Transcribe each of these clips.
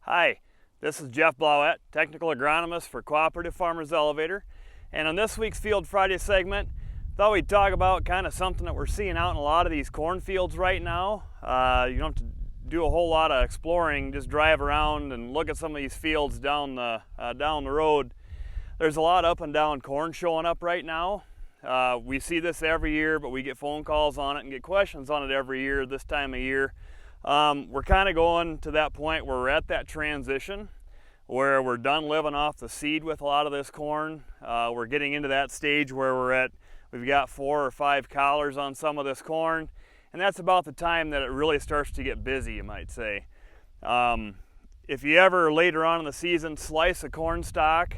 Hi, this is Jeff Blauette, Technical Agronomist for Cooperative Farmers Elevator. And on this week's Field Friday segment, thought we'd talk about kind of something that we're seeing out in a lot of these cornfields right now. You don't have to do a whole lot of exploring, just drive around and look at some of these fields down the road. There's a lot of up and down corn showing up right now. We see this every year, but we get phone calls on it and get questions on it every year this time of year. We're kind of going to that point where we're at that transition where we're done living off the seed with a lot of this corn. We're getting into that stage where we've got 4 or 5 collars on some of this corn, and that's about the time that it really starts to get busy, you might say. If you ever later on in the season slice a corn stalk,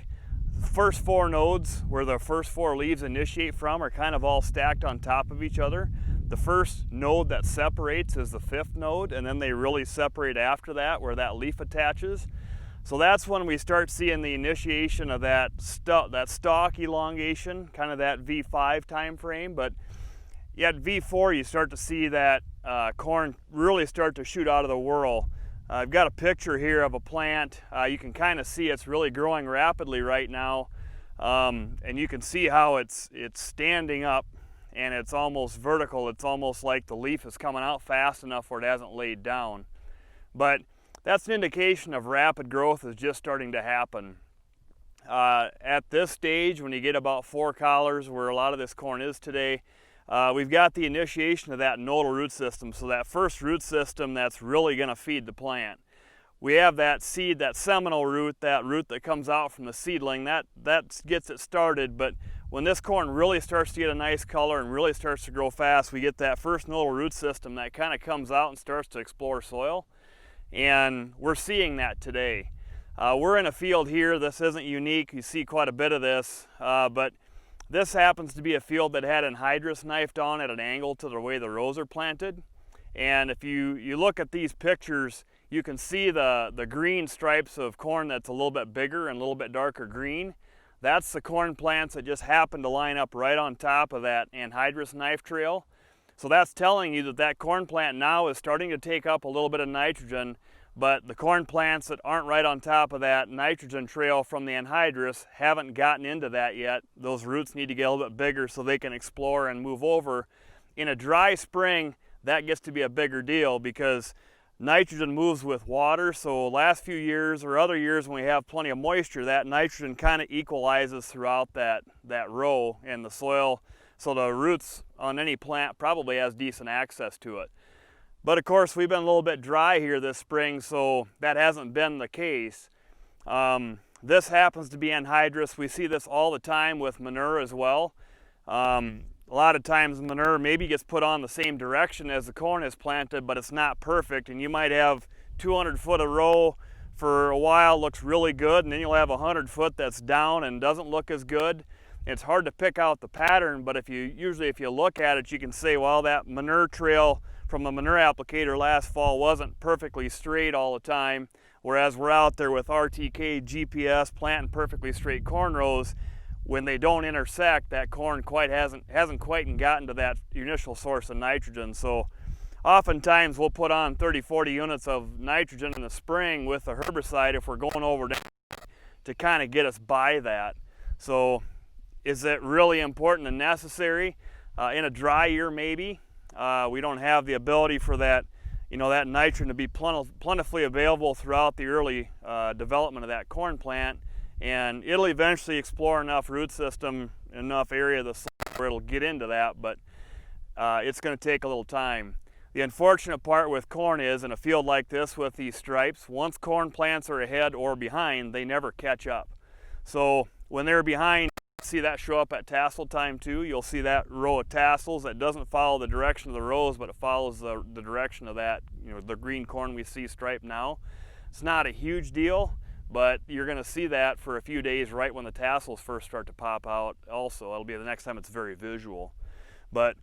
the first 4 nodes where the first 4 leaves initiate from are kind of all stacked on top of each other. The first node that separates is the 5th node, and then they really separate after that where that leaf attaches. So that's when we start seeing the initiation of that stalk elongation, kind of that V5 time frame. But at V4 you start to see that corn really start to shoot out of the whorl. I've got a picture here of a plant. You can kind of see it's really growing rapidly right now, and you can see how it's standing up. And it's almost vertical. It's almost like the leaf is coming out fast enough where it hasn't laid down. But that's an indication of rapid growth is just starting to happen. At this stage, when you get about 4 collars, where a lot of this corn is today, we've got the initiation of that nodal root system. So that first root system that's really going to feed the plant. We have that seed, that seminal root, that root that comes out from the seedling, that gets it started. But when this corn really starts to get a nice color and really starts to grow fast, we get that first nodal root system that kind of comes out and starts to explore soil. And we're seeing that today. We're in a field here. This isn't unique. You see quite a bit of this. But this happens to be a field that had anhydrous knifed on at an angle to the way the rows are planted. And if you look at these pictures, you can see the green stripes of corn that's a little bit bigger and a little bit darker green. That's the corn plants that just happen to line up right on top of that anhydrous knife trail. So that's telling you that that corn plant now is starting to take up a little bit of nitrogen, but the corn plants that aren't right on top of that nitrogen trail from the anhydrous haven't gotten into that yet. Those roots need to get a little bit bigger so they can explore and move over. In a dry spring, that gets to be a bigger deal because nitrogen moves with water. So last few years or other years when we have plenty of moisture, that nitrogen kind of equalizes throughout that row in the soil. So the roots on any plant probably has decent access to it. But of course we've been a little bit dry here this spring, so that hasn't been the case. This happens to be anhydrous. We see this all the time with manure as well. A lot of times manure maybe gets put on the same direction as the corn is planted, but it's not perfect, and you might have 200 foot a row for a while, looks really good, and then you'll have 100 foot that's down and doesn't look as good. It's hard to pick out the pattern, but if you look at it, you can say, well, that manure trail from the manure applicator last fall wasn't perfectly straight all the time, whereas we're out there with RTK GPS planting perfectly straight corn rows. When they don't intersect, that corn hasn't quite gotten to that initial source of nitrogen. So oftentimes we'll put on 30-40 units of nitrogen in the spring with the herbicide if we're going over to kind of get us by that. So is it really important and necessary? In a dry year, maybe. We don't have the ability for that, that nitrogen to be plentifully available throughout the early development of that corn plant. And it'll eventually explore enough root system, enough area of the soil where it'll get into that, but it's going to take a little time. The unfortunate part with corn is, in a field like this with these stripes, once corn plants are ahead or behind, they never catch up. So when they're behind, you'll see that show up at tassel time too. You'll see that row of tassels that doesn't follow the direction of the rows, but it follows the direction of that, the green corn we see striped now. It's not a huge deal, but you're going to see that for a few days right when the tassels first start to pop out also. That'll be the next time it's very visual. But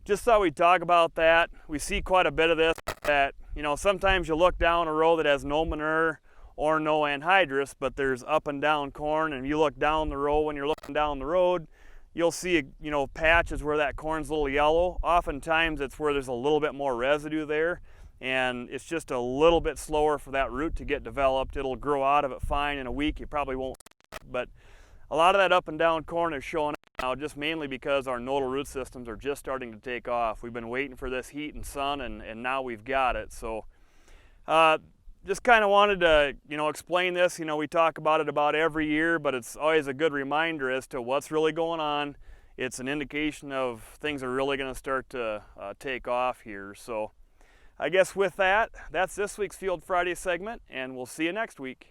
just thought we'd talk about that. We see quite a bit of this that, sometimes you look down a row that has no manure or no anhydrous, but there's up and down corn, and you look down the row when you're looking down the road, you'll see, patches where that corn's a little yellow. Oftentimes it's where there's a little bit more residue there. and it's just a little bit slower for that root to get developed. It'll grow out of it fine in a week. You probably won't, but a lot of that up and down corn is showing up now just mainly because our nodal root systems are just starting to take off. We've been waiting for this heat and sun, and now we've got it. So just kind of wanted to, explain this. We talk about it about every year, but it's always a good reminder as to what's really going on. It's an indication of things are really going to start to take off here. So I guess with that, that's this week's Field Friday segment, and we'll see you next week.